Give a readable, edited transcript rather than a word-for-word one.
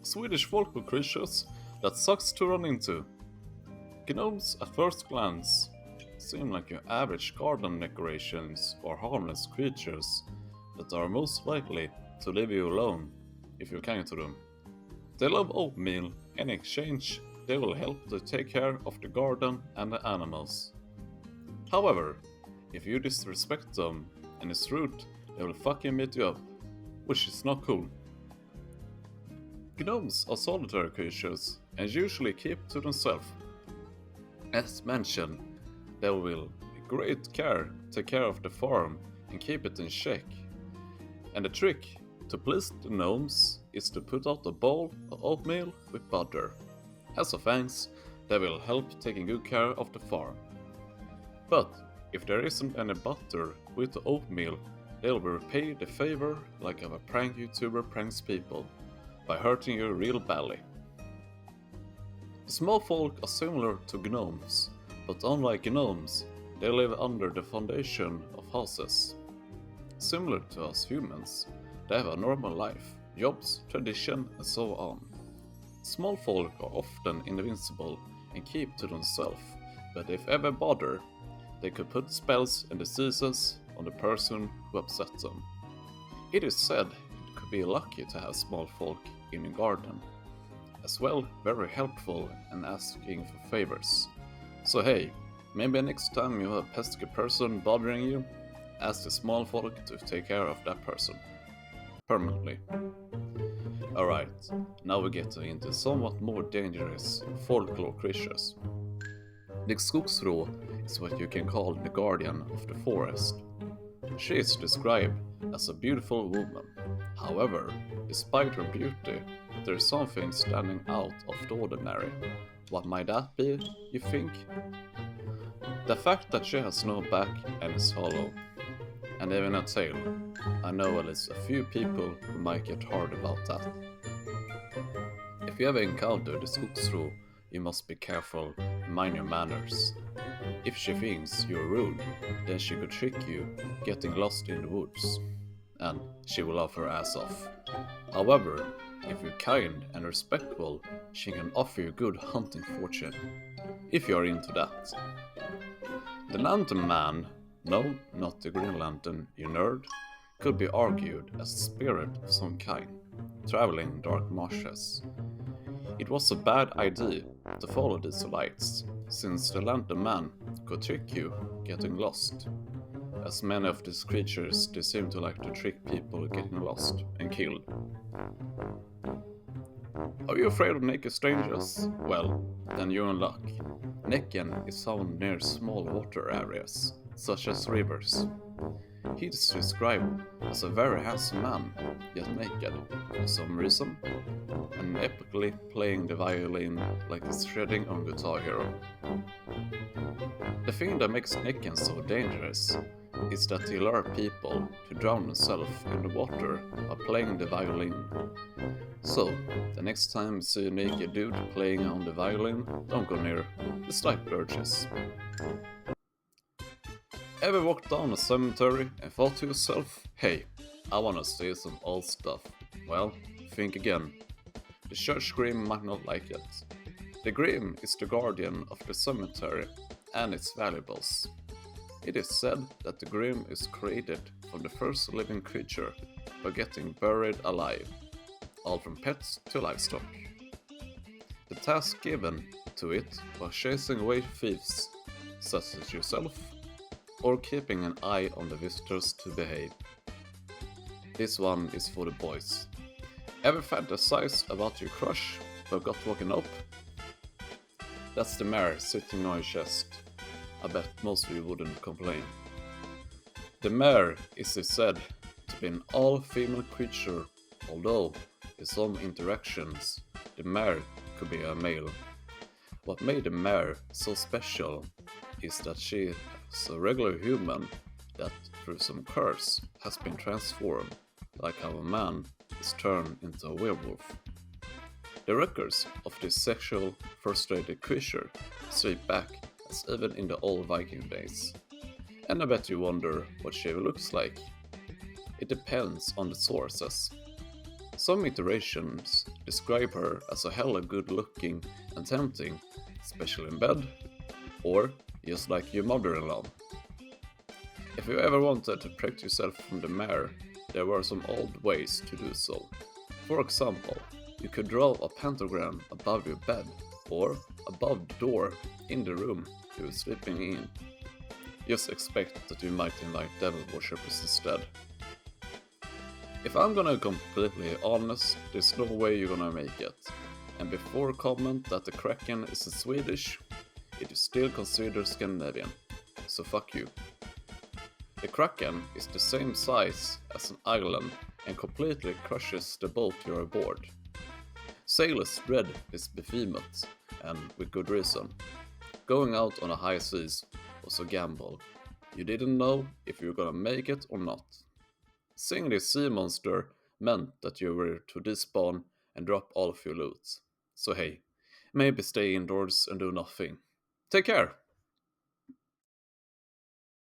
Swedish folklore creatures that sucks to run into. Gnomes at first glance seem like your average garden decorations or harmless creatures that are most likely to leave you alone if you're kind to them. They love oatmeal, and in exchange, they will help to take care of the garden and the animals. However, if you disrespect them and it's rude, they will fucking beat you up, which is not cool. Gnomes are solitary creatures and usually keep to themselves. As mentioned, they will with great care take care of the farm and keep it in check. And the trick to please the gnomes is to put out a bowl of oatmeal with butter. As a thanks, they will help taking good care of the farm. But if there isn't any butter with the oatmeal, they'll repay the favor like a prank YouTuber pranks people by hurting you real badly. The small folk are similar to gnomes, but unlike gnomes, they live under the foundation of houses. Similar to us humans, they have a normal life, jobs, tradition, and so on. Small folk are often invincible and keep to themselves, but if ever bother, they could put spells and diseases on the person who upset them. It is said it could be lucky to have small folk in your garden. As well, very helpful in asking for favors. So hey, maybe next time you have a pesky person bothering you, ask the small folk to take care of that person. Permanently. Alright, now we get into somewhat more dangerous folklore creatures. The skogsrå is what you can call the guardian of the forest. She is described as a beautiful woman. However, despite her beauty, there is something standing out of the ordinary. What might that be, you think? The fact that she has no back and is hollow, and even a tail. I know at least a few people who might get hard about that. If you ever encounter the skogsrå, you must be careful and mind your manners. If she thinks you're rude, then she could trick you, getting lost in the woods, and she will laugh her ass off. However, if you're kind and respectful, she can offer you good hunting fortune, if you're into that. The Lantern Man, no, not the Green Lantern, you nerd, could be argued as a spirit of some kind, traveling dark marshes. It was a bad idea to follow these lights, since the Lantern Man could trick you getting lost. As many of these creatures they seem to like to trick people getting lost and killed. Are you afraid of naked strangers? Well, then you're in luck. Näcken is found near small water areas, such as rivers. He is described as a very handsome man, yet naked, for some reason, and epically playing the violin like he's shredding on Guitar Hero. The thing that makes Näcken so dangerous is that he lures people to drown themselves in the water by playing the violin. So, the next time you see a naked dude playing on the violin, don't go near, it's like birches. Ever walked down a cemetery and thought to yourself, hey, I wanna see some old stuff? Well, think again. The church grim might not like it. The grim is the guardian of the cemetery and its valuables. It is said that the grim is created from the first living creature by getting buried alive, all from pets to livestock. The task given to it was chasing away thieves, such as yourself, or keeping an eye on the visitors to behave. This one is for the boys. Ever fantasize about your crush but got woken up? That's the mare sitting on your chest. I bet most of you wouldn't complain. The mare is said to be an all-female creature, although in some interactions the mare could be a male. What made the mare so special is that she is a regular human that through some curse has been transformed, like how a man is turned into a werewolf. The records of this sexual frustrated creature sweep back as even in the old Viking days. And I bet you wonder what she looks like. It depends on the sources. Some iterations describe her as a hella good looking and tempting, especially in bed, or just like your mother-in-law. If you ever wanted to protect yourself from the mare, there were some old ways to do so. For example, you could draw a pentagram above your bed, or above the door in the room you were sleeping in. Just expect that you might invite devil worshippers instead. If I'm gonna completely honest, there's no way you're gonna make it. And before comment that the Kraken is in Swedish, it is still considered Scandinavian. So fuck you. The Kraken is the same size as an island and completely crushes the boat you're aboard. Sailors dread this behemoth, and with good reason. Going out on the high seas was a gamble. You didn't know if you were gonna make it or not. Seeing this sea monster meant that you were to despawn and drop all of your loot. So hey, maybe stay indoors and do nothing. Take care!